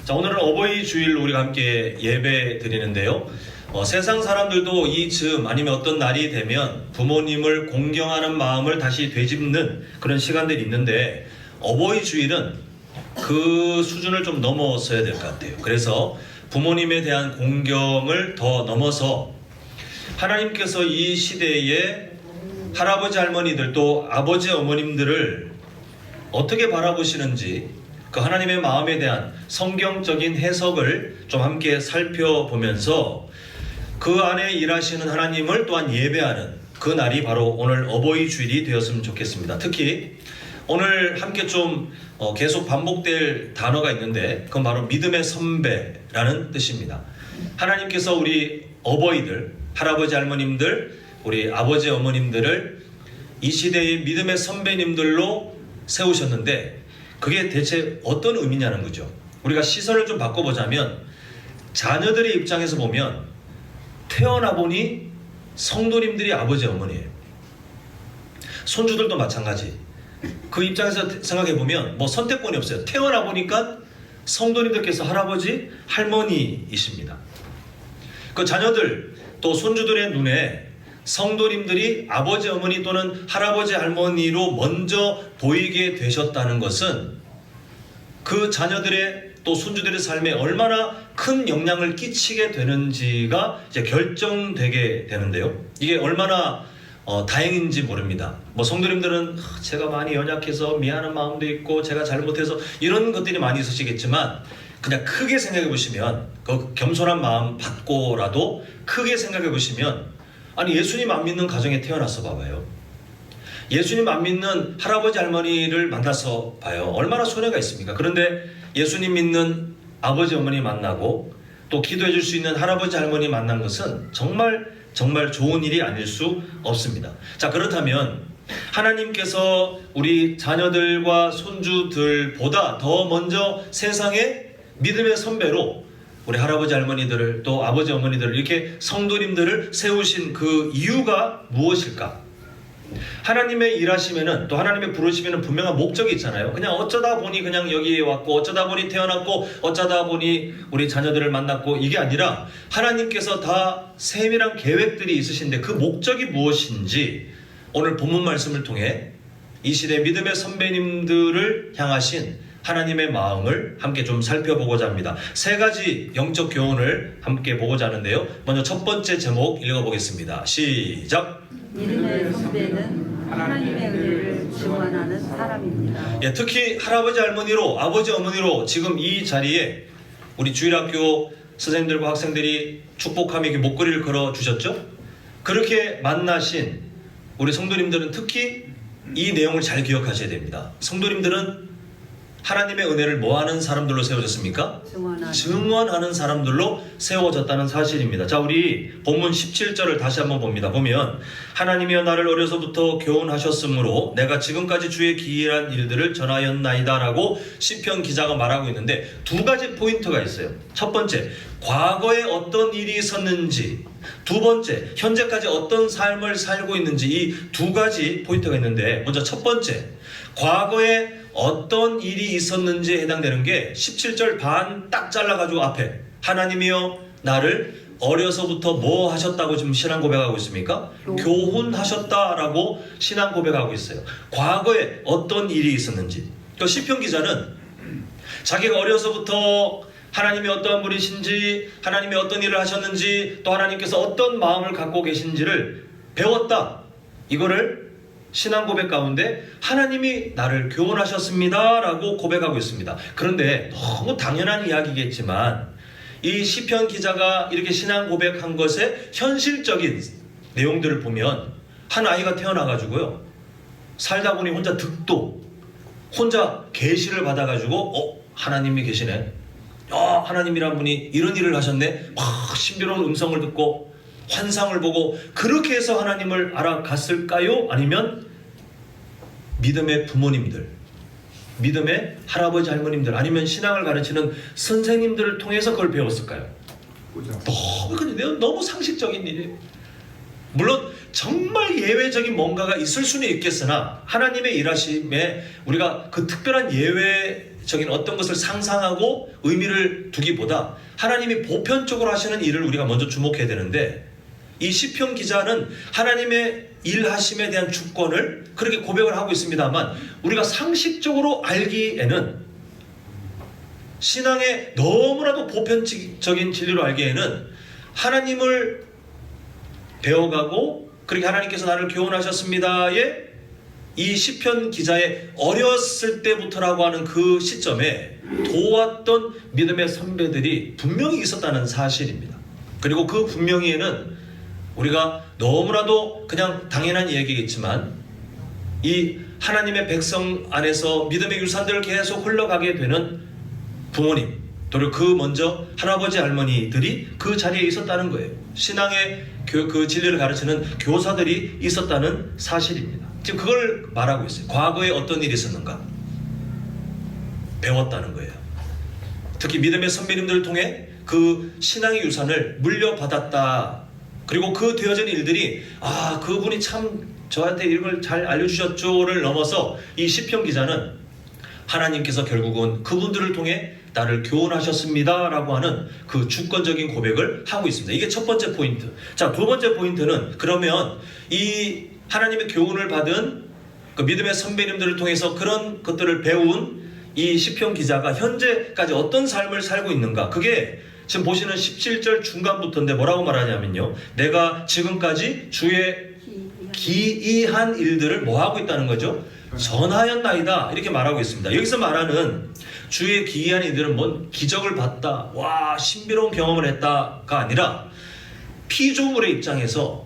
자, 오늘은 어버이 주일로 우리가 함께 예배 드리는데요. 세상 사람들도 이 즈음 아니면 어떤 날이 되면 부모님을 공경하는 마음을 다시 되짚는 그런 시간들이 있는데, 어버이 주일은 그 수준을 좀 넘어서야 될 것 같아요. 그래서 부모님에 대한 공경을 더 넘어서 하나님께서 이 시대에 할아버지 할머니들 또 아버지 어머님들을 어떻게 바라보시는지, 그 하나님의 마음에 대한 성경적인 해석을 좀 함께 살펴보면서 그 안에 일하시는 하나님을 또한 예배하는 그 날이 바로 오늘 어버이 주일이 되었으면 좋겠습니다. 특히 오늘 함께 좀 계속 반복될 단어가 있는데, 그건 바로 믿음의 선배라는 뜻입니다. 하나님께서 우리 어버이들, 할아버지 할머님들, 우리 아버지 어머님들을 이 시대의 믿음의 선배님들로 세우셨는데, 그게 대체 어떤 의미냐는 거죠. 우리가 시선을 좀 바꿔보자면, 자녀들의 입장에서 보면 태어나 보니 성도님들이 아버지 어머니예요. 손주들도 마찬가지. 그 입장에서 생각해보면 뭐 선택권이 없어요. 태어나 보니까 성도님들께서 할아버지 할머니이십니다. 그 자녀들 또 손주들의 눈에 성도님들이 아버지 어머니 또는 할아버지 할머니로 먼저 보이게 되셨다는 것은 그 자녀들의 또 손주들의 삶에 얼마나 큰 영향을 끼치게 되는지가 이제 결정되게 되는데요. 이게 얼마나 다행인지 모릅니다. 뭐 성도님들은 제가 많이 연약해서 미안한 마음도 있고 제가 잘못해서 이런 것들이 많이 있으시겠지만, 그냥 크게 생각해 보시면, 그 겸손한 마음 받고라도 크게 생각해 보시면, 아니 예수님 안 믿는 가정에 태어나서 봐봐요. 예수님 안 믿는 할아버지 할머니를 만나서 봐요. 얼마나 손해가 있습니까? 그런데 예수님 믿는 아버지 어머니 만나고 또 기도해 줄 수 있는 할아버지 할머니 만난 것은 정말 좋은 일이 아닐 수 없습니다. 자, 그렇다면 하나님께서 우리 자녀들과 손주들보다 더 먼저 세상에 믿음의 선배로 우리 할아버지 할머니들을 또 아버지 어머니들을 이렇게 성도님들을 세우신 그 이유가 무엇일까? 하나님의 일하시면은 또 하나님의 부르시면은 분명한 목적이 있잖아요. 그냥 어쩌다 보니 그냥 여기에 왔고 어쩌다 보니 태어났고 어쩌다 보니 우리 자녀들을 만났고, 이게 아니라 하나님께서 다 세밀한 계획들이 있으신데 그 목적이 무엇인지 오늘 본문 말씀을 통해 이 시대 믿음의 선배님들을 향하신 하나님의 마음을 함께 좀 살펴보고자 합니다. 세 가지 영적 교훈을 함께 보고자 하는데요. 먼저 첫 번째 제목 읽어보겠습니다. 시작! 믿음의 선배는 하나님의 은혜를 증언하는 사람입니다. 예, 특히 할아버지 할머니로 아버지 어머니로 지금 이 자리에 우리 주일학교 선생님들과 학생들이 축복하며 이렇게 목걸이를 걸어 주셨죠? 그렇게 만나신 우리 성도님들은 특히 이 내용을 잘 기억하셔야 됩니다. 성도님들은 하나님의 은혜를 뭐하는 사람들로 세워졌습니까? 증언하는 사람들로 세워졌다는 사실입니다. 자, 우리 본문 17절을 다시 한번 봅니다. 보면 하나님이여 나를 어려서부터 교훈하셨으므로 내가 지금까지 주의 기이한 일들을 전하였나이다 라고 시편 기자가 말하고 있는데, 두 가지 포인트가 있어요. 첫 번째, 과거에 어떤 일이 있었는지, 두 번째, 현재까지 어떤 삶을 살고 있는지, 이 두 가지 포인트가 있는데, 먼저 첫 번째, 과거에 어떤 일이 있었는지에 해당되는 게 17절 반 딱 잘라가지고 앞에 하나님이여 나를 어려서부터 뭐 하셨다고 지금 신앙 고백하고 있습니까? 교훈하셨다라고 신앙 고백하고 있어요. 과거에 어떤 일이 있었는지. 그 시편 기자는 자기가 어려서부터 하나님이 어떠한 분이신지, 하나님이 어떤 일을 하셨는지, 또 하나님께서 어떤 마음을 갖고 계신지를 배웠다. 이거를 신앙 고백 가운데 하나님이 나를 교훈하셨습니다 라고 고백하고 있습니다. 그런데 너무 당연한 이야기겠지만 이 시편 기자가 이렇게 신앙 고백한 것의 현실적인 내용들을 보면, 한 아이가 태어나가지고요, 살다 보니 혼자 득도, 혼자 계시를 받아가지고 하나님이 계시네, 하나님이란 분이 이런 일을 하셨네, 신비로운 음성을 듣고 환상을 보고 그렇게 해서 하나님을 알아갔을까요? 아니면 믿음의 부모님들, 믿음의 할아버지 할머님들, 아니면 신앙을 가르치는 선생님들을 통해서 그걸 배웠을까요? 너무 상식적인 일이에요. 물론 정말 예외적인 뭔가가 있을 수는 있겠으나 하나님의 일하심에 우리가 그 특별한 예외 미래적인 어떤 것을 상상하고 의미를 두기보다 하나님이 보편적으로 하시는 일을 우리가 먼저 주목해야 되는데, 이 시편 기자는 하나님의 일하심에 대한 주권을 그렇게 고백을 하고 있습니다만, 우리가 상식적으로 알기에는, 신앙의 너무나도 보편적인 진리로 알기에는 하나님을 배워가고 그렇게 하나님께서 나를 교훈하셨습니다의 이 시편 기자의 어렸을 때부터라고 하는 그 시점에 도왔던 믿음의 선배들이 분명히 있었다는 사실입니다. 그리고 그 분명히에는 우리가 너무나도 그냥 당연한 얘기겠지만, 이 하나님의 백성 안에서 믿음의 유산들을 계속 흘러가게 되는 부모님, 또 그 먼저 할아버지 할머니들이 그 자리에 있었다는 거예요. 신앙의 그 진리를 가르치는 교사들이 있었다는 사실입니다. 지금 그걸 말하고 있어요. 과거에 어떤 일이 있었는가? 배웠다는 거예요. 특히 믿음의 선배님들을 통해 그 신앙의 유산을 물려받았다. 그리고 그 되어진 일들이, 그분이 참 저한테 이걸 잘 알려주셨죠를 넘어서 이 시편 기자는 하나님께서 결국은 그분들을 통해 나를 교훈하셨습니다 라고 하는 그 주권적인 고백을 하고 있습니다. 이게 첫 번째 포인트. 자, 두 번째 포인트는, 그러면 이 하나님의 교훈을 받은 그 믿음의 선배님들을 통해서 그런 것들을 배운 이 시편 기자가 현재까지 어떤 삶을 살고 있는가? 그게 지금 보시는 17절 중간부터인데 뭐라고 말하냐면요, 내가 지금까지 주의 기이한 일들을 뭐 하고 있다는 거죠? 전하였나이다, 이렇게 말하고 있습니다. 여기서 말하는 주의 기이한 일들은 뭔 기적을 봤다, 와 신비로운 경험을 했다가 아니라, 피조물의 입장에서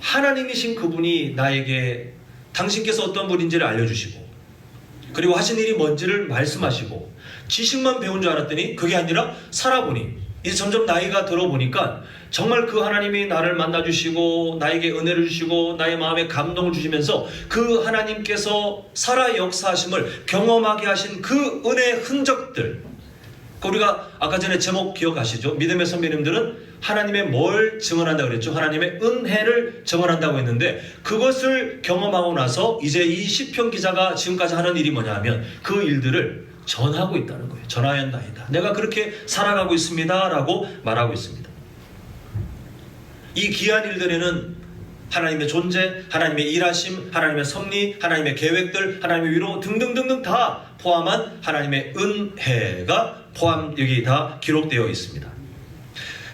하나님이신 그분이 나에게 당신께서 어떤 분인지를 알려주시고, 그리고 하신 일이 뭔지를 말씀하시고, 지식만 배운 줄 알았더니 그게 아니라 살아보니, 이제 점점 나이가 들어보니까 정말 그 하나님이 나를 만나주시고 나에게 은혜를 주시고 나의 마음에 감동을 주시면서 그 하나님께서 살아 역사하심을 경험하게 하신 그 은혜의 흔적들, 우리가 아까 전에 제목 기억하시죠? 믿음의 선배님들은 하나님의 뭘 증언한다고 그랬죠? 하나님의 은혜를 증언한다고 했는데, 그것을 경험하고 나서 이제 이 시편 기자가 지금까지 하는 일이 뭐냐 하면 그 일들을 전하고 있다는 거예요. 전하였나이다, 내가 그렇게 살아가고 있습니다 라고 말하고 있습니다. 이 귀한 일들에는 하나님의 존재, 하나님의 일하심, 하나님의 섭리, 하나님의 계획들, 하나님의 위로 등등등등 다 포함한 하나님의 은혜가 여기 다 기록되어 있습니다.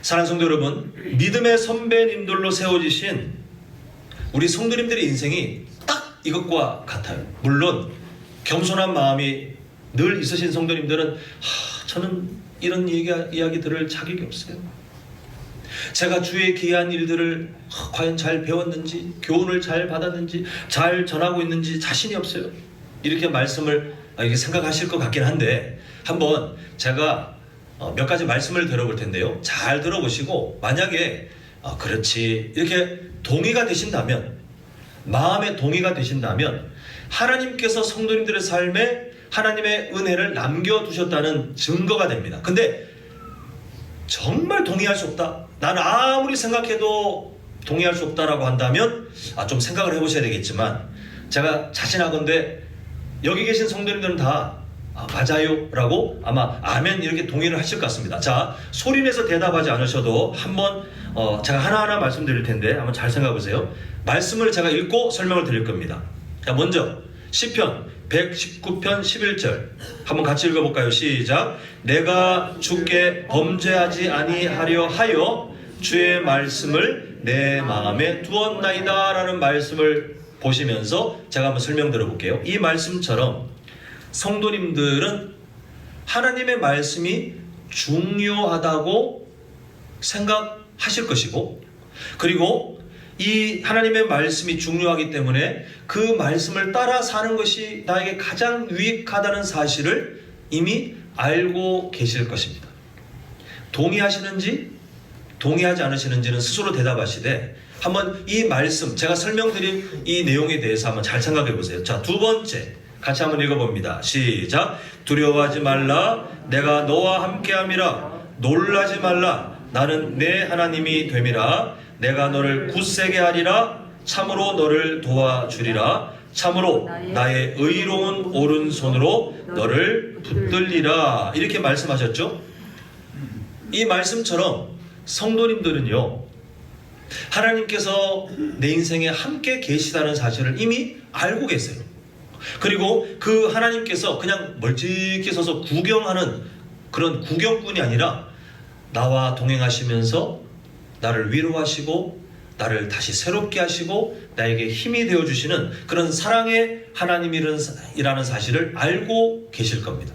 사랑하는 성도 여러분, 믿음의 선배님들로 세워지신 우리 성도님들의 인생이 딱 이것과 같아요. 물론 겸손한 마음이 늘 있으신 성도님들은 저는 이런 이야기 들을 자격이 없어요. 제가 주의 귀한 일들을 과연 잘 배웠는지, 교훈을 잘 받았는지, 잘 전하고 있는지 자신이 없어요. 이렇게 말씀을 이렇게 생각하실 것 같긴 한데, 한번 제가 몇 가지 말씀을 들어볼 텐데요, 잘 들어보시고 만약에 그렇지 이렇게 동의가 되신다면, 마음의 동의가 되신다면, 하나님께서 성도님들의 삶에 하나님의 은혜를 남겨두셨다는 증거가 됩니다. 근데 정말 동의할 수 없다, 난 아무리 생각해도 동의할 수 없다라고 한다면 좀 생각을 해보셔야 되겠지만, 제가 자신하건대 여기 계신 성도님들은 다 맞아요 라고 아마 아멘 이렇게 동의를 하실 것 같습니다. 자, 소리내서 대답하지 않으셔도 한번 제가 하나하나 말씀드릴 텐데 한번 잘 생각해 보세요. 말씀을 제가 읽고 설명을 드릴 겁니다. 자, 먼저 시편 119편 11절 한번 같이 읽어볼까요? 시작. 내가 주께 범죄하지 아니하려 하여 주의 말씀을 내 마음에 두었나이다 라는 말씀을 보시면서 제가 한번 설명 들어볼게요. 이 말씀처럼 성도님들은 하나님의 말씀이 중요하다고 생각하실 것이고, 그리고 이 하나님의 말씀이 중요하기 때문에 그 말씀을 따라 사는 것이 나에게 가장 유익하다는 사실을 이미 알고 계실 것입니다. 동의하시는지 동의하지 않으시는지는 스스로 대답하시되, 한번 이 말씀, 제가 설명드린 이 내용에 대해서 한번 잘 생각해 보세요. 자, 두 번째 같이 한번 읽어봅니다. 시작. 두려워하지 말라, 내가 너와 함께함이라. 놀라지 말라, 나는 내 하나님이 됨이라. 내가 너를 굳세게 하리라. 참으로 너를 도와주리라. 참으로 나의 의로운 오른손으로 너를 붙들리라. 이렇게 말씀하셨죠. 이 말씀처럼 성도님들은요, 하나님께서 내 인생에 함께 계시다는 사실을 이미 알고 계세요. 그리고 그 하나님께서 그냥 멀찍이 서서 구경하는 그런 구경꾼이 아니라 나와 동행하시면서 나를 위로하시고 나를 다시 새롭게 하시고 나에게 힘이 되어주시는 그런 사랑의 하나님이라는 사실을 알고 계실 겁니다.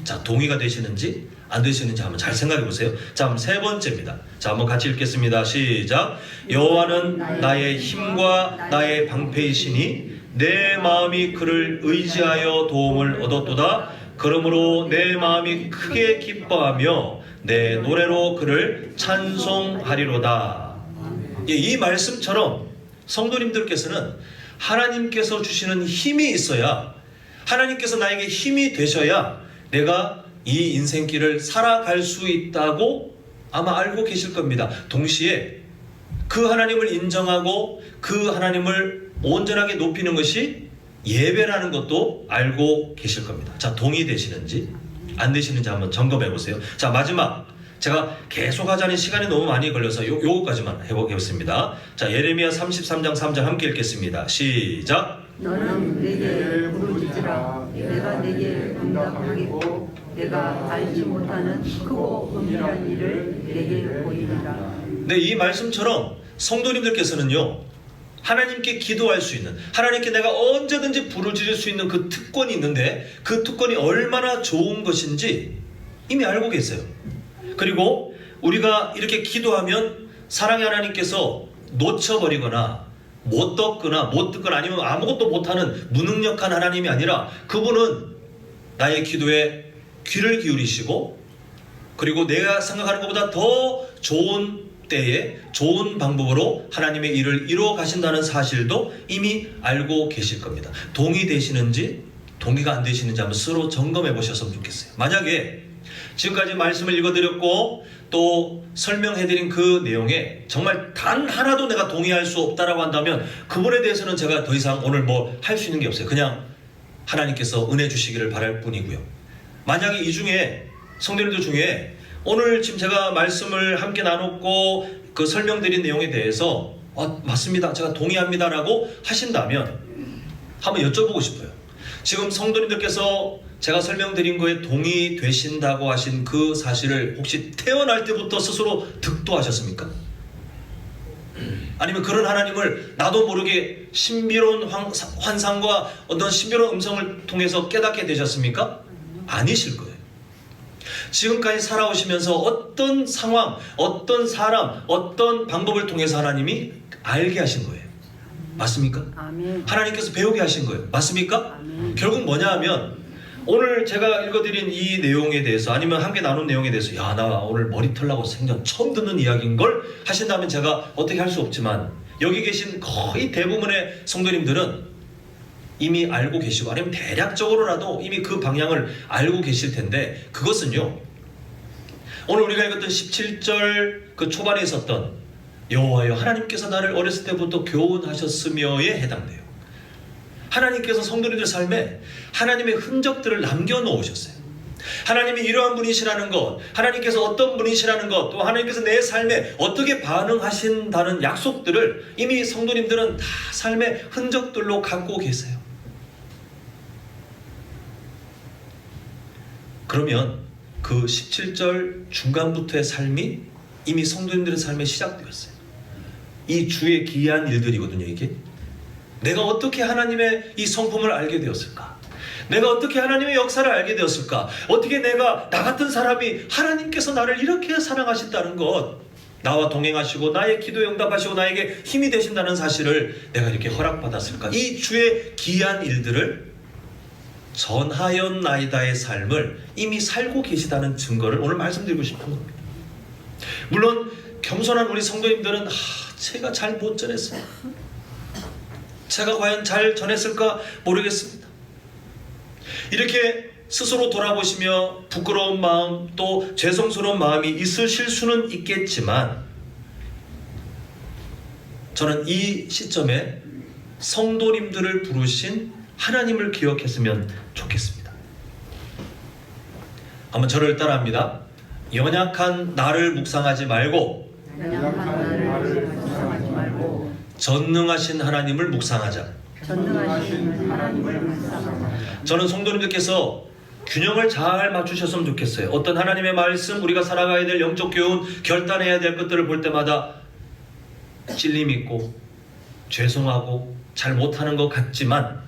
자, 동의가 되시는지 안 되시는지 한번 잘 생각해 보세요. 자, 그럼 세 번째입니다. 자, 한번 같이 읽겠습니다. 시작. 여호와는 나의 힘과 나의 방패이시니 내 마음이 그를 의지하여 도움을 얻었도다. 그러므로 내 마음이 크게 기뻐하며 내 노래로 그를 찬송하리로다. 예, 이 말씀처럼 성도님들께서는 하나님께서 주시는 힘이 있어야, 하나님께서 나에게 힘이 되셔야 내가 이 인생길을 살아갈 수 있다고 아마 알고 계실 겁니다. 동시에 그 하나님을 인정하고 그 하나님을 온전하게 높이는 것이 예배라는 것도 알고 계실 겁니다. 자, 동의되시는지 안 되시는지 한번 점검해 보세요. 자, 마지막, 제가 계속 하자니 시간이 너무 많이 걸려서 요거까지만 해보겠습니다. 자, 예레미야 33장 3절 함께 읽겠습니다. 시작. 너는 내게 부르짖으라. 내가 내게 응답하겠고 내가 알지 못하는 크고 은밀한 일을 내게 보이리라. 네, 이 말씀처럼 성도님들께서는요, 하나님께 기도할 수 있는, 하나님께 내가 언제든지 부르짖을 수 있는 그 특권이 있는데 그 특권이 얼마나 좋은 것인지 이미 알고 계세요. 그리고 우리가 이렇게 기도하면 사랑의 하나님께서 놓쳐버리거나 못 듣거나 아니면 아무것도 못하는 무능력한 하나님이 아니라 그분은 나의 기도에 귀를 기울이시고, 그리고 내가 생각하는 것보다 더 좋은 때에 좋은 방법으로 하나님의 일을 이루어 가신다는 사실도 이미 알고 계실 겁니다. 동의되시는지 동의가 안 되시는지 한번 스스로 점검해 보셨으면 좋겠어요. 만약에 지금까지 말씀을 읽어드렸고 또 설명해드린 그 내용에 정말 단 하나도 내가 동의할 수 없다라고 한다면 그분에 대해서는 제가 더 이상 오늘 뭐 할 수 있는 게 없어요. 그냥 하나님께서 은혜 주시기를 바랄 뿐이고요. 만약에 이 중에 성도님들 중에 오늘 지금 제가 말씀을 함께 나눴고 그 설명드린 내용에 대해서 맞습니다, 제가 동의합니다라고 하신다면 한번 여쭤보고 싶어요. 지금 성도님들께서 제가 설명드린 거에 동의되신다고 하신 그 사실을 혹시 태어날 때부터 스스로 득도하셨습니까? 아니면 그런 하나님을 나도 모르게 신비로운 환상과 어떤 신비로운 음성을 통해서 깨닫게 되셨습니까? 아니실 거예요. 지금까지 살아오시면서 어떤 상황, 어떤 사람, 어떤 방법을 통해서 하나님이 알게 하신 거예요. 맞습니까? 아멘. 하나님께서 배우게 하신 거예요. 맞습니까? 아멘. 결국 뭐냐 하면 오늘 제가 읽어드린 이 내용에 대해서 아니면 함께 나눈 내용에 대해서 야, 나 오늘 머리 털라고 생전 처음 듣는 이야기인 걸 하신다면 제가 어떻게 할 수 없지만 여기 계신 거의 대부분의 성도님들은 이미 알고 계시고 아니면 대략적으로라도 이미 그 방향을 알고 계실 텐데, 그것은요, 오늘 우리가 읽었던 17절 그 초반에 있었던 여호와여 하나님께서 나를 어렸을 때부터 교훈하셨으며에 해당돼요. 하나님께서 성도님들 삶에 하나님의 흔적들을 남겨놓으셨어요. 하나님이 이러한 분이시라는 것, 하나님께서 어떤 분이시라는 것, 또 하나님께서 내 삶에 어떻게 반응하신다는 약속들을 이미 성도님들은 다 삶의 흔적들로 갖고 계세요. 그러면 그 17절 중간부터의 삶이 이미 성도님들의 삶에 시작되었어요. 이 주의 기이한 일들이거든요. 이게 내가 어떻게 하나님의 이 성품을 알게 되었을까? 내가 어떻게 하나님의 역사를 알게 되었을까? 어떻게 내가 나 같은 사람이 하나님께서 나를 이렇게 사랑하신다는 것, 나와 동행하시고 나의 기도에 응답하시고 나에게 힘이 되신다는 사실을 내가 이렇게 허락받았을까? 이 주의 기이한 일들을 전하였나이다의 삶을 이미 살고 계시다는 증거를 오늘 말씀드리고 싶은 겁니다. 물론 겸손한 우리 성도님들은 제가 잘 못 전했어요. 제가 과연 잘 전했을까 모르겠습니다. 이렇게 스스로 돌아보시며 부끄러운 마음 또 죄송스러운 마음이 있으실 수는 있겠지만 저는 이 시점에 성도님들을 부르신 하나님을 기억했으면 좋겠습니다. 한번 저를 따라합니다. 연약한 나를 묵상하지 말고 전능하신 하나님을 묵상하자. 저는 성도님들께서 균형을 잘 맞추셨으면 좋겠어요. 어떤 하나님의 말씀, 우리가 살아가야 될 영적 교훈, 결단해야 될 것들을 볼 때마다 찔림 있고 죄송하고 잘 못하는 것 같지만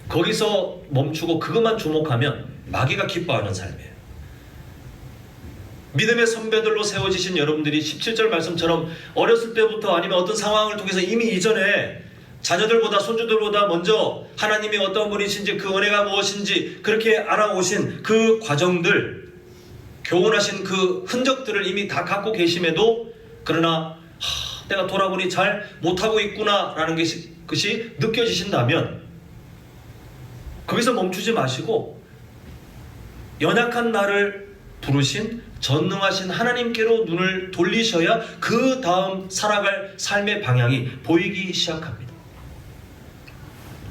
거기서 멈추고 그것만 주목하면 마귀가 기뻐하는 삶이에요. 믿음의 선배들로 세워지신 여러분들이 17절 말씀처럼 어렸을 때부터 아니면 어떤 상황을 통해서 이미 이전에 자녀들보다 손주들보다 먼저 하나님이 어떤 분이신지 그 은혜가 무엇인지 그렇게 알아오신 그 과정들, 교훈하신 그 흔적들을 이미 다 갖고 계심에도 그러나 내가 돌아보니 잘 못하고 있구나 라는 것이 느껴지신다면 거기서 멈추지 마시고 연약한 나를 부르신 전능하신 하나님께로 눈을 돌리셔야 그 다음 살아갈 삶의 방향이 보이기 시작합니다.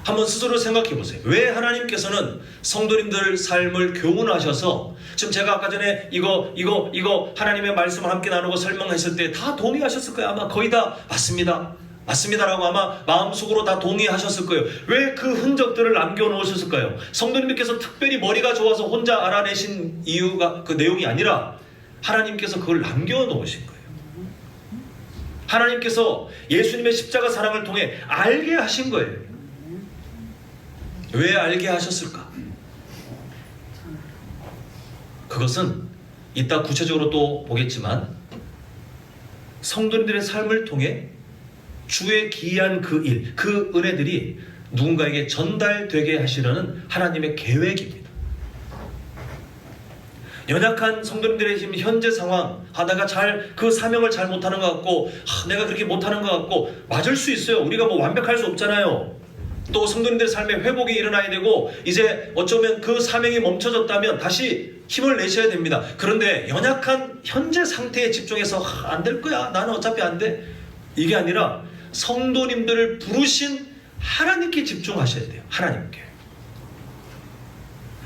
한번 스스로 생각해 보세요. 왜 하나님께서는 성도님들 삶을 교훈하셔서 지금 제가 아까 전에 이거 하나님의 말씀을 함께 나누고 설명했을 때 다 동의하셨을 거예요. 아마 거의 다 맞습니다라고 아마 마음속으로 다 동의하셨을 거예요. 왜 그 흔적들을 남겨놓으셨을까요? 성도님들께서 특별히 머리가 좋아서 혼자 알아내신 이유가 그 내용이 아니라 하나님께서 그걸 남겨놓으신 거예요. 하나님께서 예수님의 십자가 사랑을 통해 알게 하신 거예요. 왜 알게 하셨을까? 그것은 이따 구체적으로 또 보겠지만 성도님들의 삶을 통해 주의 기이한 그 일, 그 은혜들이 누군가에게 전달되게 하시려는 하나님의 계획입니다. 연약한 성도님들의 지금 현재 상황 하다가 그 사명을 잘 못하는 것 같고 내가 그렇게 못하는 것 같고 맞을 수 있어요. 우리가 뭐 완벽할 수 없잖아요. 또 성도님들의 삶에 회복이 일어나야 되고 이제 어쩌면 그 사명이 멈춰졌다면 다시 힘을 내셔야 됩니다. 그런데 연약한 현재 상태에 집중해서 안 될 거야. 나는 어차피 안 돼. 이게 아니라 성도님들을 부르신 하나님께 집중하셔야 돼요. 하나님께.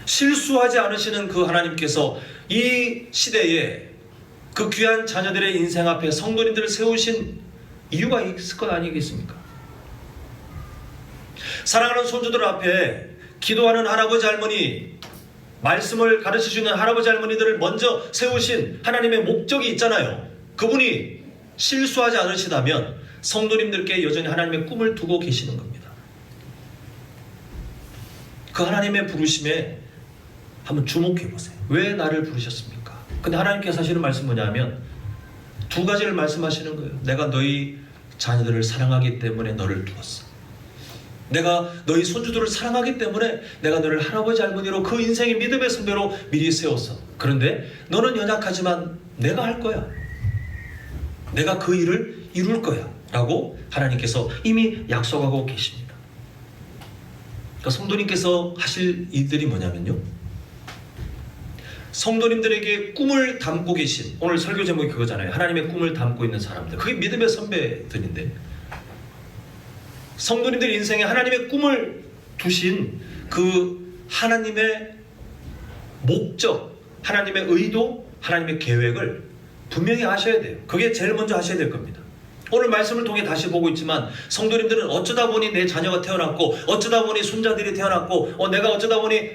실수하지 않으시는 그 하나님께서 이 시대에 그 귀한 자녀들의 인생 앞에 성도님들을 세우신 이유가 있을 것 아니겠습니까? 사랑하는 손주들 앞에 기도하는 할아버지 할머니, 말씀을 가르쳐주는 할아버지 할머니들을 먼저 세우신 하나님의 목적이 있잖아요. 그분이 실수하지 않으시다면 성도님들께 여전히 하나님의 꿈을 두고 계시는 겁니다. 그 하나님의 부르심에 한번 주목해 보세요. 왜 나를 부르셨습니까? 근데 하나님께서 하시는 말씀 뭐냐면 두 가지를 말씀하시는 거예요. 내가 너희 자녀들을 사랑하기 때문에 너를 두었어. 내가 너희 손주들을 사랑하기 때문에 내가 너를 할아버지 할머니로 그 인생의 믿음의 선배로 미리 세웠어. 그런데 너는 연약하지만 내가 할 거야. 내가 그 일을 이룰 거야 라고 하나님께서 이미 약속하고 계십니다. 그러니까 성도님께서 하실 일들이 뭐냐면요, 성도님들에게 꿈을 담고 계신, 오늘 설교 제목이 그거잖아요. 하나님의 꿈을 담고 있는 사람들. 그게 믿음의 선배들인데 성도님들 인생에 하나님의 꿈을 두신 그 하나님의 목적, 하나님의 의도, 하나님의 계획을 분명히 아셔야 돼요. 그게 제일 먼저 하셔야 될 겁니다. 오늘 말씀을 통해 다시 보고 있지만 성도님들은 어쩌다 보니 내 자녀가 태어났고 어쩌다 보니 손자들이 태어났고 내가 어쩌다 보니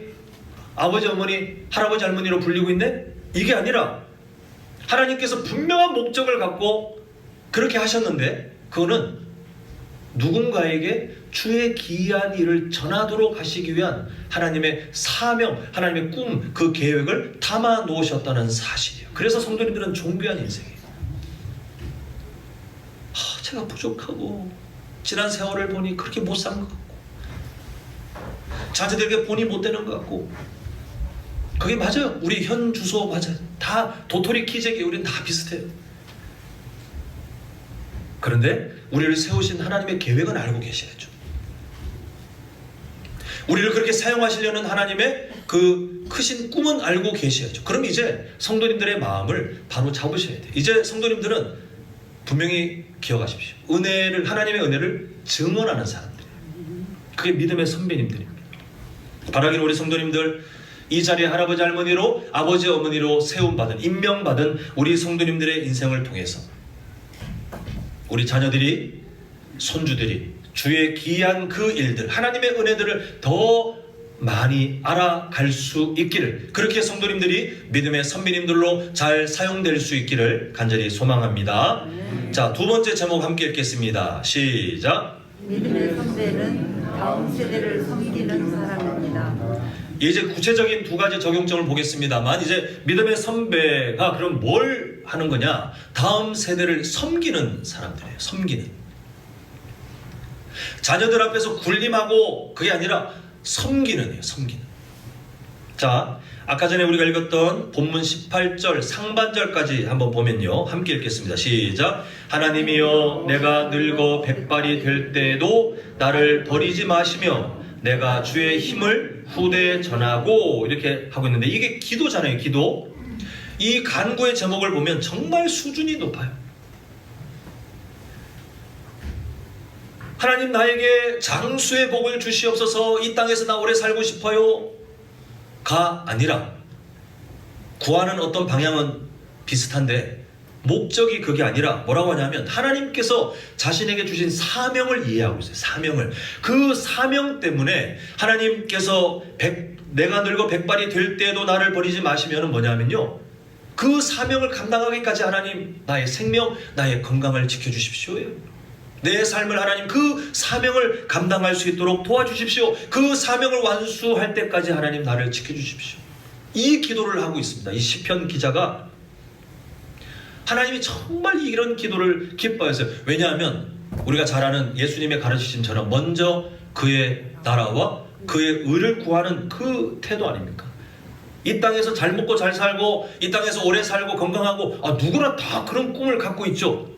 아버지 어머니 할아버지 할머니로 불리고 있네? 이게 아니라 하나님께서 분명한 목적을 갖고 그렇게 하셨는데 그거는 누군가에게 주의 기이한 일을 전하도록 하시기 위한 하나님의 사명, 하나님의 꿈, 그 계획을 담아 놓으셨다는 사실이에요. 그래서 성도님들은 존귀한 인생이에요. 제가 부족하고 지난 세월을 보니 그렇게 못 산 것 같고 자녀들에게 본이 못 되는 것 같고 그게 맞아요. 우리 현 주소 맞아요. 다 도토리 키재기 우리는 다 비슷해요. 그런데 우리를 세우신 하나님의 계획은 알고 계셔야죠. 우리를 그렇게 사용하시려는 하나님의 그 크신 꿈은 알고 계셔야죠. 그럼 이제 성도님들의 마음을 바로 잡으셔야 돼요. 이제 성도님들은 분명히 기억하십시오. 하나님의 은혜를 증언하는 사람들이에요. 그게 믿음의 선배님들입니다. 바라기는 우리 성도님들 이 자리에 할아버지 할머니로 아버지 어머니로 세움받은 임명받은 우리 성도님들의 인생을 통해서 우리 자녀들이 손주들이 주의 귀한 그 일들 하나님의 은혜들을 더 많이 알아갈 수 있기를 그렇게 성도님들이 믿음의 선배님들로 잘 사용될 수 있기를 간절히 소망합니다. 자, 두 번째 제목 함께 읽겠습니다. 시작. 믿음의 선배는 다음 세대를 섬기는 사람입니다. 이제 구체적인 두 가지 적용점을 보겠습니다만 이제 믿음의 선배가 그럼 뭘 하는 거냐? 다음 세대를 섬기는 사람들이에요. 섬기는. 자녀들 앞에서 군림하고 그게 아니라 섬기는이에요. 섬기는. 자, 아까 전에 우리가 읽었던 본문 18절 상반절까지 한번 보면요. 함께 읽겠습니다. 시작. 하나님이여 내가 늙어 백발이 될 때에도 나를 버리지 마시며 내가 주의 힘을 후대에 전하고 이렇게 하고 있는데 이게 기도잖아요. 기도. 이 간구의 제목을 보면 정말 수준이 높아요. 하나님 나에게 장수의 복을 주시옵소서. 이 땅에서 나 오래 살고 싶어요 가 아니라 구하는 어떤 방향은 비슷한데 목적이 그게 아니라 뭐라고 하냐면 하나님께서 자신에게 주신 사명을 이해하고 있어요. 사명을. 그 사명 때문에 하나님께서 내가 늙어 백발이 될 때에도 나를 버리지 마시면은 뭐냐면요. 그 사명을 감당하기까지 하나님 나의 생명 나의 건강을 지켜주십시오요. 내 삶을 하나님 그 사명을 감당할 수 있도록 도와주십시오. 그 사명을 완수할 때까지 하나님 나를 지켜주십시오. 이 기도를 하고 있습니다. 이 시편 기자가 하나님이 정말 이런 기도를 기뻐했어요. 왜냐하면 우리가 잘 아는 예수님의 가르치심처럼 먼저 그의 나라와 그의 의를 구하는 그 태도 아닙니까? 이 땅에서 잘 먹고 잘 살고 이 땅에서 오래 살고 건강하고 누구나 다 그런 꿈을 갖고 있죠.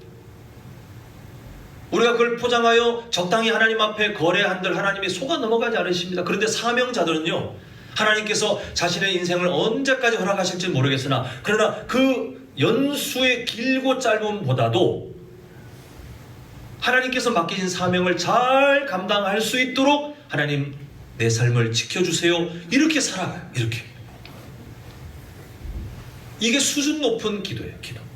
우리가 그걸 포장하여 적당히 하나님 앞에 거래한들 하나님이 속아 넘어가지 않으십니다. 그런데 사명자들은요. 하나님께서 자신의 인생을 언제까지 허락하실지 모르겠으나 그러나 그 연수의 길고 짧음보다도 하나님께서 맡기신 사명을 잘 감당할 수 있도록 하나님 내 삶을 지켜주세요. 이렇게 살아가요. 이렇게. 이게 수준 높은 기도예요. 기도.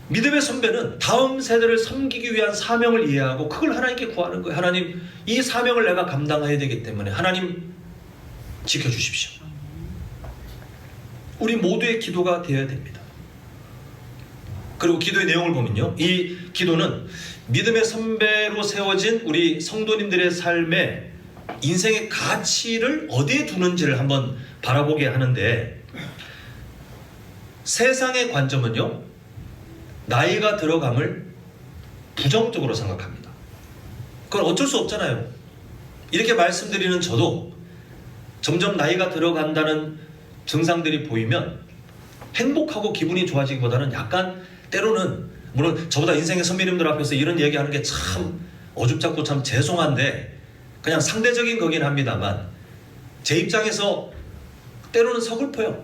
믿음의 선배는 다음 세대를 섬기기 위한 사명을 이해하고 그걸 하나님께 구하는 거예요. 하나님 이 사명을 내가 감당해야 되기 때문에 하나님 지켜주십시오. 우리 모두의 기도가 되어야 됩니다. 그리고 기도의 내용을 보면요. 이 기도는 믿음의 선배로 세워진 우리 성도님들의 삶에 인생의 가치를 어디에 두는지를 한번 바라보게 하는데 세상의 관점은요. 나이가 들어감을 부정적으로 생각합니다. 그건 어쩔 수 없잖아요. 이렇게 말씀드리는 저도 점점 나이가 들어간다는 증상들이 보이면 행복하고 기분이 좋아지기보다는 약간 때로는 물론 저보다 인생의 선배님들 앞에서 이런 얘기하는 게 참 어줍잡고 참 죄송한데 그냥 상대적인 거긴 합니다만 제 입장에서 때로는 서글퍼요.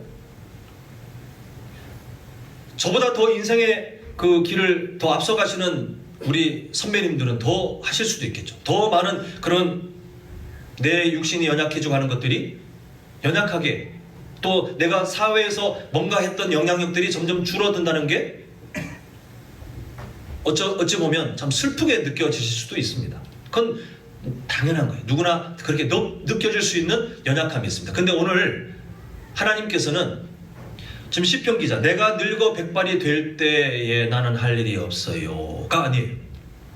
저보다 더 인생의 그 길을 더 앞서가시는 우리 선배님들은 더 하실 수도 있겠죠. 더 많은 그런 내 육신이 연약해지고 하는 것들이 연약하게 또 내가 사회에서 뭔가 했던 영향력들이 점점 줄어든다는 게 어찌 보면 참 슬프게 느껴지실 수도 있습니다. 그건 당연한 거예요. 누구나 그렇게 느껴질 수 있는 연약함이 있습니다. 근데 오늘 하나님께서는 지금 시편 기자 내가 늙어 백발이 될 때에 나는 할 일이 없어요가 아니에요.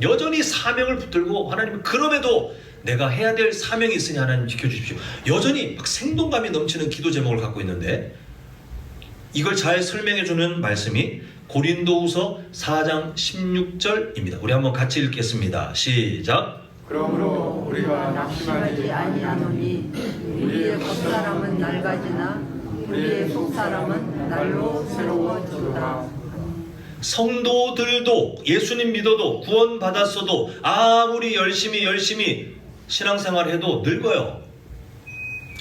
여전히 사명을 붙들고 하나님 그럼에도 내가 해야 될 사명이 있으니 하나님 지켜주십시오. 여전히 막 생동감이 넘치는 기도 제목을 갖고 있는데 이걸 잘 설명해주는 말씀이 고린도후서 4장 16절입니다. 우리 한번 같이 읽겠습니다. 시작. 그러므로 우리가 낙심하지 아니하노니 우리의 겉사람은 낡아지나 우리의 속사람은 날로 새로워지도다. 성도들도 예수님 믿어도 구원 받았어도 아무리 열심히 신앙생활해도 늙어요.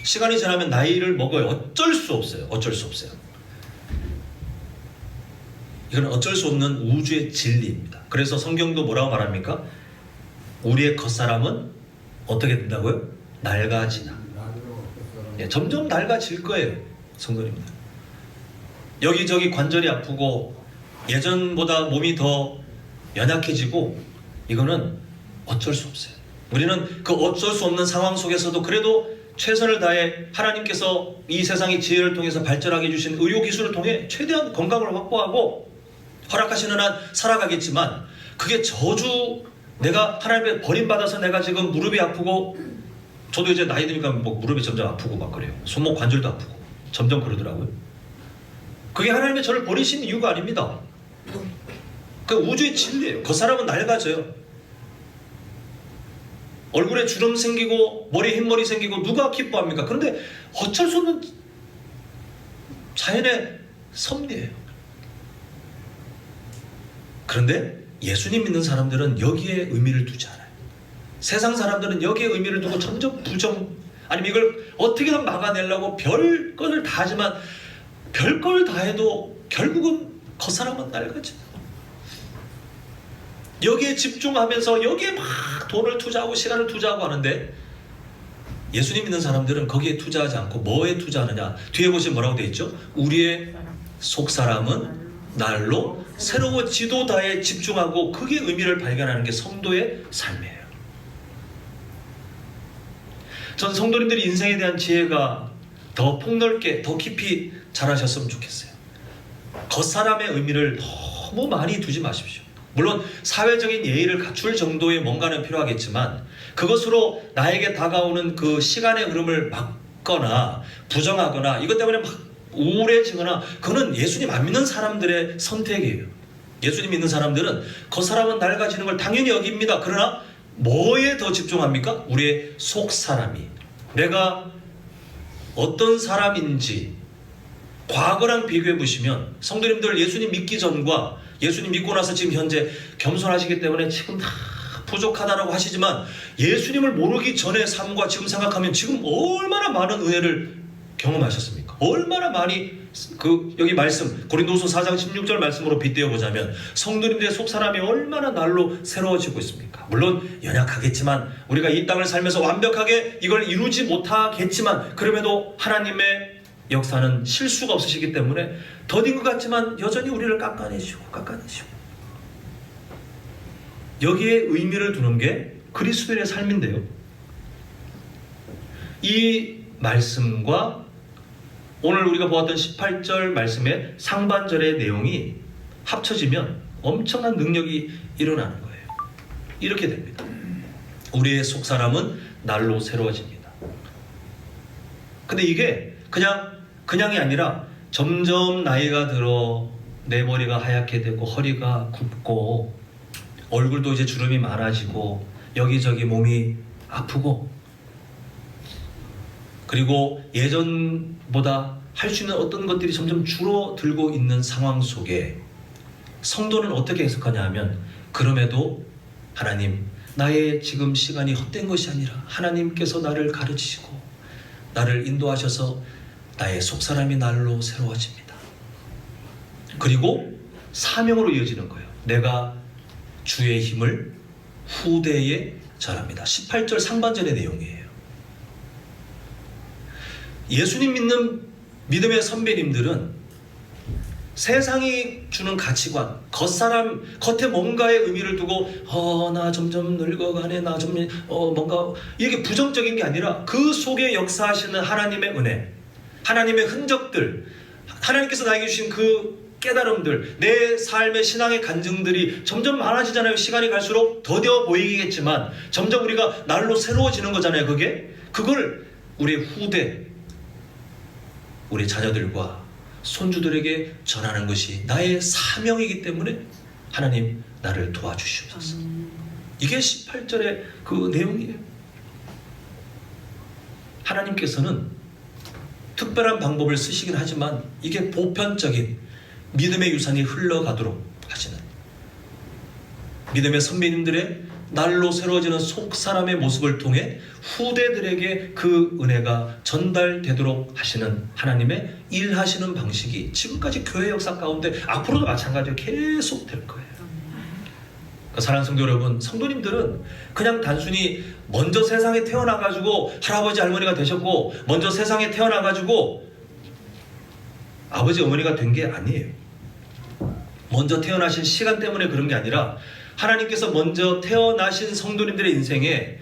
시간이 지나면 나이를 먹어요. 어쩔 수 없어요. 이건 어쩔 수 없는 우주의 진리입니다. 그래서 성경도 뭐라고 말합니까? 우리의 겉사람은 어떻게 된다고요? 낡아지나. 예, 점점 낡아질 거예요, 성도님들. 여기저기 관절이 아프고 예전보다 몸이 더 연약해지고, 이거는 어쩔 수 없어요. 우리는 그 어쩔 수 없는 상황 속에서도 그래도 최선을 다해 하나님께서 이 세상의 지혜를 통해서 발전하게 해주신 의료기술을 통해 최대한 건강을 확보하고 허락하시는 한 살아가겠지만, 그게 저주, 내가 하나님의 버림받아서 내가 지금 무릎이 아프고, 저도 이제 나이 드니까 뭐 무릎이 점점 아프고 막 그래요. 손목 관절도 아프고 점점 그러더라고요. 그게 하나님의 저를 버리신 이유가 아닙니다. 그 우주의 진리예요. 그 사람은 낡아져요. 얼굴에 주름 생기고 머리에 흰머리 생기고 누가 기뻐합니까? 그런데 어쩔 수 없는 자연의 섭리예요. 그런데 예수님 믿는 사람들은 여기에 의미를 두지 않아요. 세상 사람들은 여기에 의미를 두고 점점 부정, 아니면 이걸 어떻게든 막아내려고 별걸 다 하지만, 별걸 다 해도 결국은 겉사람은 낡아져. 여기에 집중하면서 여기에 막 돈을 투자하고 시간을 투자하고 하는데, 예수님 믿는 사람들은 거기에 투자하지 않고 뭐에 투자하느냐? 뒤에 보시면 뭐라고 되어 있죠? 우리의 속사람은 날로 새로워지도다에 집중하고, 그게 의미를 발견하는 게 성도의 삶이에요. 전 성도님들이 인생에 대한 지혜가 더 폭넓게, 더 깊이 자라셨으면 좋겠어요. 겉사람의 의미를 너무 많이 두지 마십시오. 물론 사회적인 예의를 갖출 정도의 뭔가는 필요하겠지만, 그것으로 나에게 다가오는 그 시간의 흐름을 막거나 부정하거나 이것 때문에 막 우울해지거나, 그거는 예수님 안 믿는 사람들의 선택이에요. 예수님 믿는 사람들은 겉사람은 낡아지는 걸 당연히 여깁니다. 그러나 뭐에 더 집중합니까? 우리의 속사람이, 내가 어떤 사람인지 과거랑 비교해 보시면, 성도님들 예수님 믿기 전과 예수님 믿고 나서 지금 현재 겸손하시기 때문에 지금 다 부족하다라고 하시지만, 예수님을 모르기 전의 삶과 지금 생각하면 지금 얼마나 많은 은혜를 경험하셨습니까? 얼마나 많이, 여기 말씀 고린도서 4장 16절 말씀으로 빗대어 보자면 성도님들의 속사람이 얼마나 날로 새로워지고 있습니까? 물론 연약하겠지만, 우리가 이 땅을 살면서 완벽하게 이걸 이루지 못하겠지만, 그럼에도 하나님의 역사는 실수가 없으시기 때문에 더딘 것 같지만 여전히 우리를 깎아내시고 여기에 의미를 두는 게 그리스도의 삶인데요, 이 말씀과 오늘 우리가 보았던 18절 말씀의 상반절의 내용이 합쳐지면 엄청난 능력이 일어나는 거예요. 이렇게 됩니다. 우리의 속사람은 날로 새로워집니다. 근데 이게 그냥이 아니라 점점 나이가 들어 내 머리가 하얗게 되고 허리가 굽고 얼굴도 이제 주름이 많아지고 여기저기 몸이 아프고, 그리고 예전보다 할 수 있는 어떤 것들이 점점 줄어들고 있는 상황 속에 성도는 어떻게 해석하냐 하면, 그럼에도 하나님, 나의 지금 시간이 헛된 것이 아니라 하나님께서 나를 가르치시고 나를 인도하셔서 나의 속사람이 날로 새로워집니다. 그리고 사명으로 이어지는 거예요. 내가 주의 힘을 후대에 전합니다. 18절 상반절의 내용이에요. 예수님 믿는 믿음의 선배님들은 세상이 주는 가치관, 겉사람, 겉에 뭔가의 의미를 두고 나 점점 늙어가네, 나 좀 뭔가 이게 부정적인 게 아니라, 그 속에 역사하시는 하나님의 은혜, 하나님의 흔적들, 하나님께서 나에게 주신 그 깨달음들, 내 삶의 신앙의 간증들이 점점 많아지잖아요. 시간이 갈수록 더뎌 보이겠지만 점점 우리가 날로 새로워지는 거잖아요. 그걸 우리 후대, 우리 자녀들과 손주들에게 전하는 것이 나의 사명이기 때문에 하나님 나를 도와주시옵소서. 이게 18절의 그 내용이에요. 하나님께서는 특별한 방법을 쓰시긴 하지만 이게 보편적인 믿음의 유산이 흘러가도록 하시는, 믿음의 선배님들의 날로 새로워지는 속사람의 모습을 통해 후대들에게 그 은혜가 전달되도록 하시는 하나님의 일하시는 방식이 지금까지 교회 역사 가운데 앞으로도 마찬가지로 계속 될 거예요. 사랑하는 성도 여러분, 성도님들은 그냥 단순히 먼저 세상에 태어나가지고 할아버지 할머니가 되셨고 먼저 세상에 태어나가지고 아버지 어머니가 된 게 아니에요. 먼저 태어나신 시간 때문에 그런 게 아니라 하나님께서 먼저 태어나신 성도님들의 인생에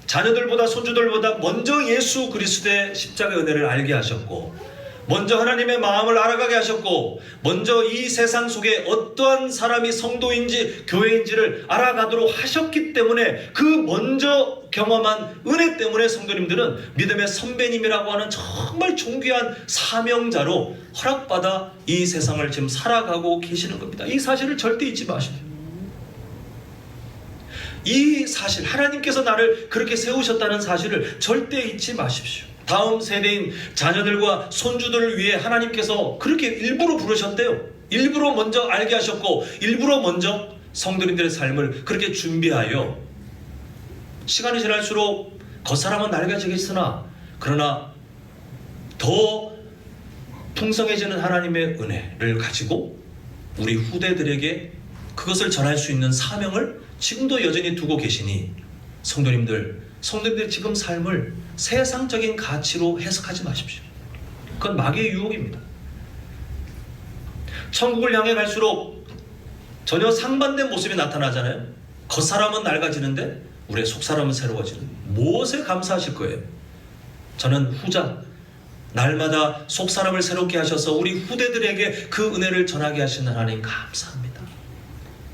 자녀들보다 손주들보다 먼저 예수 그리스도의 십자가의 은혜를 알게 하셨고 먼저 하나님의 마음을 알아가게 하셨고 먼저 이 세상 속에 어떠한 사람이 성도인지 교회인지를 알아가도록 하셨기 때문에 그 먼저 경험한 은혜 때문에 성도님들은 믿음의 선배님이라고 하는 정말 존귀한 사명자로 허락받아 이 세상을 지금 살아가고 계시는 겁니다. 이 사실을 절대 잊지 마십시오. 이 사실, 하나님께서 나를 그렇게 세우셨다는 사실을 절대 잊지 마십시오. 다음 세대인 자녀들과 손주들을 위해 하나님께서 그렇게 일부러 부르셨대요. 일부러 먼저 알게 하셨고 일부러 먼저 성도님들의 삶을 그렇게 준비하여 시간이 지날수록 겉사람은 낡아지겠으나 그러나 더 풍성해지는 하나님의 은혜를 가지고 우리 후대들에게 그것을 전할 수 있는 사명을 지금도 여전히 두고 계시니 성도님들 지금 삶을 세상적인 가치로 해석하지 마십시오. 그건 마귀의 유혹입니다. 천국을 향해 갈수록 전혀 상반된 모습이 나타나잖아요. 겉사람은 낡아지는데 우리의 속사람은 새로워지는. 무엇에 감사하실 거예요? 저는 후자, 날마다 속사람을 새롭게 하셔서 우리 후대들에게 그 은혜를 전하게 하시는 하나님 감사합니다.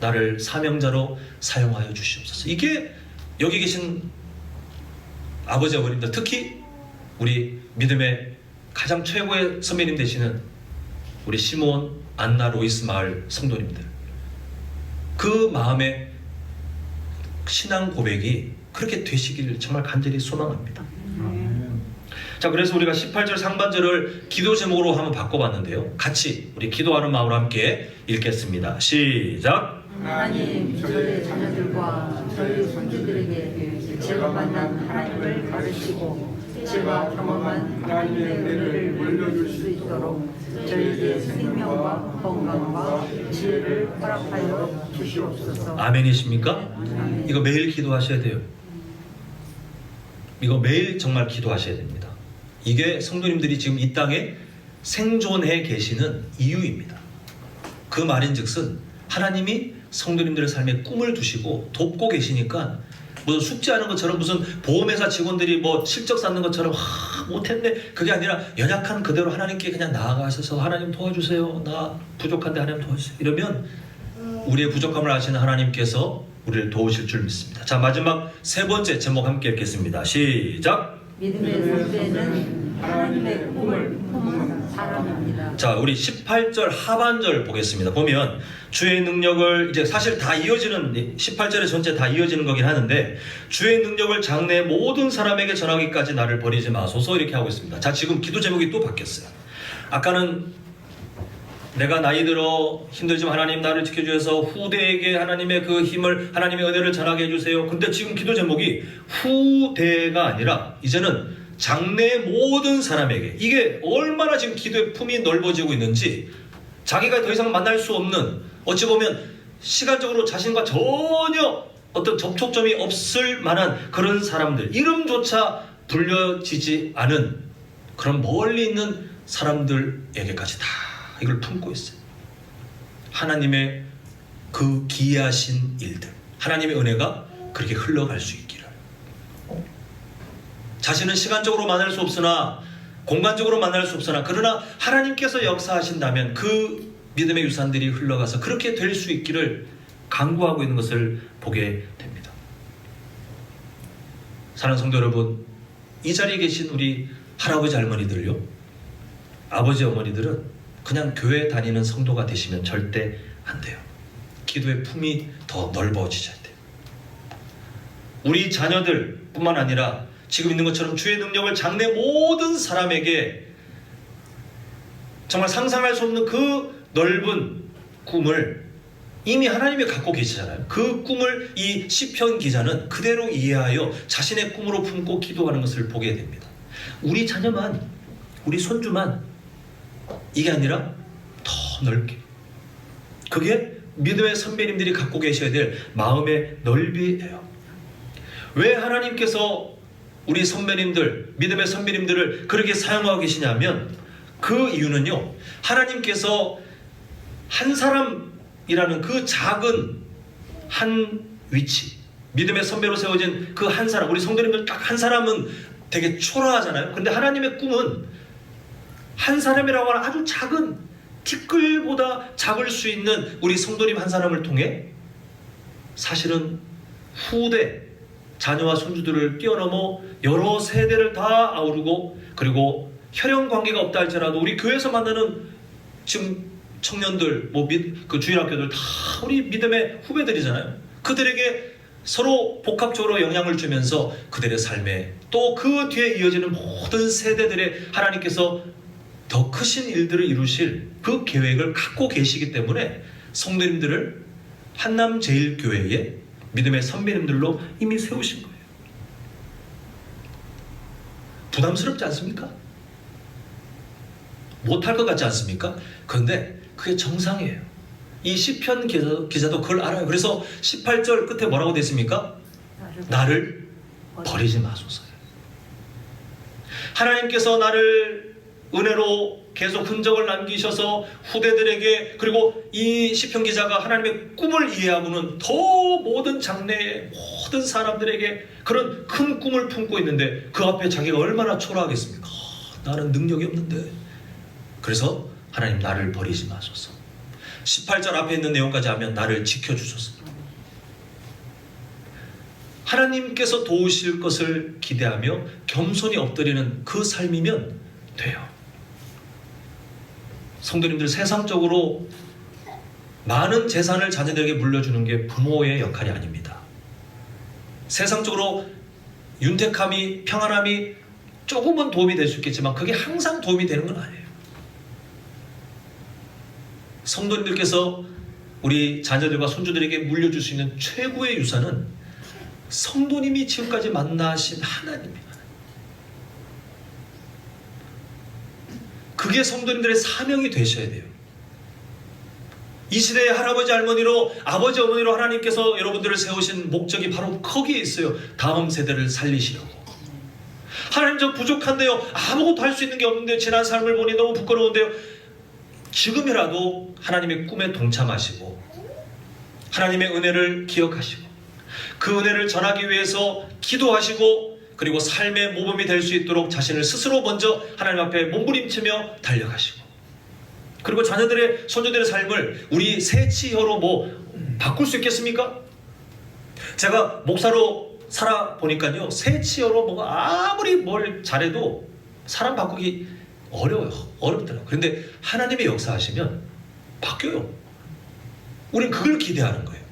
나를 사명자로 사용하여 주시옵소서. 이게 여기 계신 아버지 어머님들, 특히 우리 믿음의 가장 최고의 선배님 되시는 우리 시몬, 안나, 로이스 마을 성도님들, 그 마음의 신앙 고백이 그렇게 되시기를 정말 간절히 소망합니다. 자, 그래서 우리가 18절 상반절을 기도 제목으로 한번 바꿔봤는데요. 같이 우리 기도하는 마음으로 함께 읽겠습니다. 시작! 하나님, 저희 자녀들과 저희 손주들에게 제가 만난 하나님을 가르치고 제가 경험한 하나님의 은혜를 물려줄 수 있도록 저에게 생명과 건강과 지혜를 허락하여 주시옵소서. 아멘이십니까? 아멘. 이거 매일 기도하셔야 돼요. 이거 매일 정말 기도하셔야 됩니다. 이게 성도님들이 지금 이 땅에 생존해 계시는 이유입니다. 그 말인즉슨 하나님이 성도님들의 삶에 꿈을 두시고 돕고 계시니까 무슨 숙제하는 것처럼 무슨 보험회사 직원들이 뭐 실적 쌓는 것처럼 못했네, 그게 아니라 연약한 그대로 하나님께 그냥 나아가셔서 하나님 도와주세요, 나 부족한데 하나님 도와주세요, 이러면 우리의 부족함을 아시는 하나님께서 우리를 도우실 줄 믿습니다. 자, 마지막 세 번째 제목 함께 읽겠습니다. 시작! 믿음의 선배는 하나님의 꿈을 품은 사람입니다. 자, 우리 18절 하반절 보겠습니다. 보면 주의 능력을, 이제 사실 다 이어지는 18절의 전체 다 이어지는 거긴 하는데, 주의 능력을 장래 모든 사람에게 전하기까지 나를 버리지 마소서, 이렇게 하고 있습니다. 자, 지금 기도 제목이 또 바뀌었어요. 아까는 내가 나이 들어 힘들지만 하나님 나를 지켜주셔서 후대에게 하나님의 그 힘을, 하나님의 은혜를 전하게 해주세요. 근데 지금 기도 제목이 후대가 아니라 이제는 장래 모든 사람에게, 이게 얼마나 지금 기도의 품이 넓어지고 있는지, 자기가 더 이상 만날 수 없는, 어찌 보면 시간적으로 자신과 전혀 어떤 접촉점이 없을 만한 그런 사람들, 이름조차 불려지지 않은 그런 멀리 있는 사람들에게까지 다 이걸 품고 있어요. 하나님의 그 기이하신 일들, 하나님의 은혜가 그렇게 흘러갈 수 있기를. 자신은 시간적으로 만날 수 없으나, 공간적으로 만날 수 없으나, 그러나 하나님께서 역사하신다면 그 믿음의 유산들이 흘러가서 그렇게 될 수 있기를 간구하고 있는 것을 보게 됩니다. 사랑하는 성도 여러분, 이 자리에 계신 우리 할아버지 할머니들요, 아버지 어머니들은 그냥 교회 다니는 성도가 되시면 절대 안 돼요. 기도의 품이 더 넓어지셔야 돼요. 우리 자녀들 뿐만 아니라 지금 있는 것처럼 주의 능력을 장래 모든 사람에게, 정말 상상할 수 없는 그 넓은 꿈을 이미 하나님이 갖고 계시잖아요. 그 꿈을 이 시편 기자는 그대로 이해하여 자신의 꿈으로 품고 기도하는 것을 보게 됩니다. 우리 자녀만, 우리 손주만, 이게 아니라 더 넓게, 그게 믿음의 선배님들이 갖고 계셔야 될 마음의 넓이에요. 왜 하나님께서 우리 선배님들, 믿음의 선배님들을 그렇게 사용하고 계시냐면 그 이유는요, 하나님께서 한 사람이라는 그 작은 한 위치, 믿음의 선배로 세워진 그 한 사람, 우리 성도님들 딱 한 사람은 되게 초라하잖아요. 근데 하나님의 꿈은 한 사람이라고 하는 아주 작은 티끌보다 작을 수 있는 우리 성도님 한 사람을 통해 사실은 후대 자녀와 손주들을 뛰어넘어 여러 세대를 다 아우르고, 그리고 혈연 관계가 없다 할지라도 우리 교회에서 만나는 지금 청년들, 그 주일학교들 다 우리 믿음의 후배들이잖아요. 그들에게 서로 복합적으로 영향을 주면서 그들의 삶에 또 그 뒤에 이어지는 모든 세대들의 하나님께서 더 크신 일들을 이루실 그 계획을 갖고 계시기 때문에 성도님들을 한남제일교회의 믿음의 선배님들로 이미 세우신 거예요. 부담스럽지 않습니까? 못할 것 같지 않습니까? 그런데 그게 정상이에요. 이 시편 기자도 그걸 알아요. 그래서 18절 끝에 뭐라고 되어 있습니까? 나를 버리지 마소서. 하나님께서 나를 은혜로 계속 흔적을 남기셔서 후대들에게, 그리고 이 시편 기자가 하나님의 꿈을 이해하고는 더 모든 장래의 모든 사람들에게 그런 큰 꿈을 품고 있는데 그 앞에 자기가 얼마나 초라하겠습니까? 나는 능력이 없는데. 그래서 하나님 나를 버리지 마소서. 18절 앞에 있는 내용까지 하면 나를 지켜주소서. 하나님께서 도우실 것을 기대하며 겸손히 엎드리는 그 삶이면 돼요. 성도님들, 세상적으로 많은 재산을 자녀들에게 물려주는 게 부모의 역할이 아닙니다. 세상적으로 윤택함이, 평안함이 조금은 도움이 될 수 있겠지만 그게 항상 도움이 되는 건 아니에요. 성도님들께서 우리 자녀들과 손주들에게 물려줄 수 있는 최고의 유산은 성도님이 지금까지 만나신 하나님입니다. 그게 성도님들의 사명이 되셔야 돼요. 이 시대의 할아버지 할머니로, 아버지 어머니로 하나님께서 여러분들을 세우신 목적이 바로 거기에 있어요. 다음 세대를 살리시려고. 하나님, 저 부족한데요, 아무것도 할 수 있는 게 없는데요, 지난 삶을 보니 너무 부끄러운데요. 지금이라도 하나님의 꿈에 동참하시고 하나님의 은혜를 기억하시고 그 은혜를 전하기 위해서 기도하시고, 그리고 삶의 모범이 될 수 있도록 자신을 스스로 먼저 하나님 앞에 몸부림치며 달려가시고, 그리고 자녀들의, 손주들의 삶을 우리 새치혀로 바꿀 수 있겠습니까? 제가 목사로 살아보니까요, 새치혀로 아무리 뭘 잘해도 사람 바꾸기 어려워요. 어렵더라고요. 그런데 하나님의 역사하시면 바뀌어요. 우린 그걸 기대하는 거예요.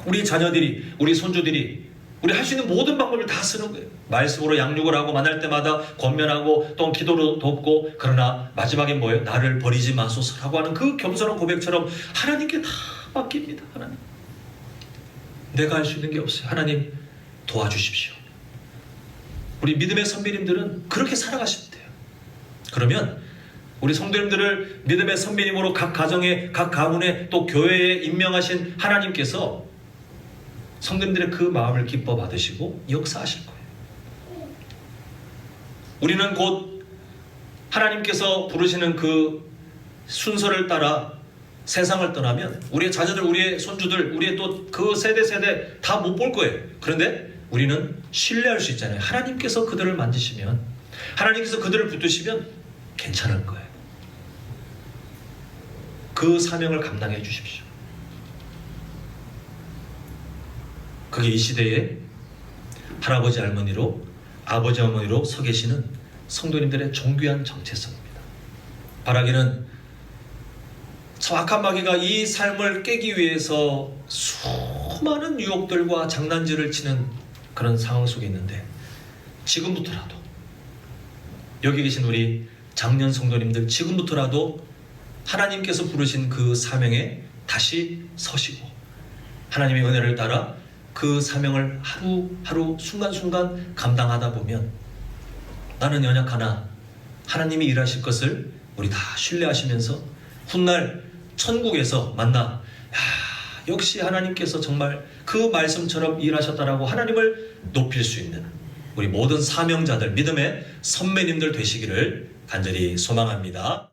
우리 자녀들이, 우리 손주들이 우리 할 수 있는 모든 방법을 다 쓰는 거예요. 말씀으로 양육을 하고, 만날 때마다 권면하고, 또 기도로 돕고, 그러나 마지막에 뭐예요? 나를 버리지 마소서라고 하는 그 겸손한 고백처럼 하나님께 다 맡깁니다. 하나님, 내가 할 수 있는 게 없어요. 하나님 도와주십시오. 우리 믿음의 선배님들은 그렇게 살아가시면 돼요. 그러면 우리 성도님들을 믿음의 선배님으로 각 가정에, 각 가문에, 또 교회에 임명하신 하나님께서 성도님들의 그 마음을 기뻐 받으시고 역사하실 거예요. 우리는 곧 하나님께서 부르시는 그 순서를 따라 세상을 떠나면 우리의 자녀들, 우리의 손주들, 우리의 또 그 세대 다 못 볼 거예요. 그런데 우리는 신뢰할 수 있잖아요. 하나님께서 그들을 만지시면, 하나님께서 그들을 붙드시면 괜찮을 거예요. 그 사명을 감당해 주십시오. 그게 이 시대에 할아버지 할머니로, 아버지 어머니로 서 계시는 성도님들의 존귀한 정체성입니다. 바라기는 저 악한 마귀가 이 삶을 깨기 위해서 수많은 유혹들과 장난질을 치는 그런 상황 속에 있는데, 지금부터라도 여기 계신 우리 장년 성도님들, 지금부터라도 하나님께서 부르신 그 사명에 다시 서시고 하나님의 은혜를 따라 그 사명을 하루하루 순간순간 감당하다 보면 나는 연약하나 하나님이 일하실 것을 우리 다 신뢰하시면서 훗날 천국에서 만나 야, 역시 하나님께서 정말 그 말씀처럼 일하셨다라고 하나님을 높일 수 있는 우리 모든 사명자들 믿음의 선배님들 되시기를 간절히 소망합니다.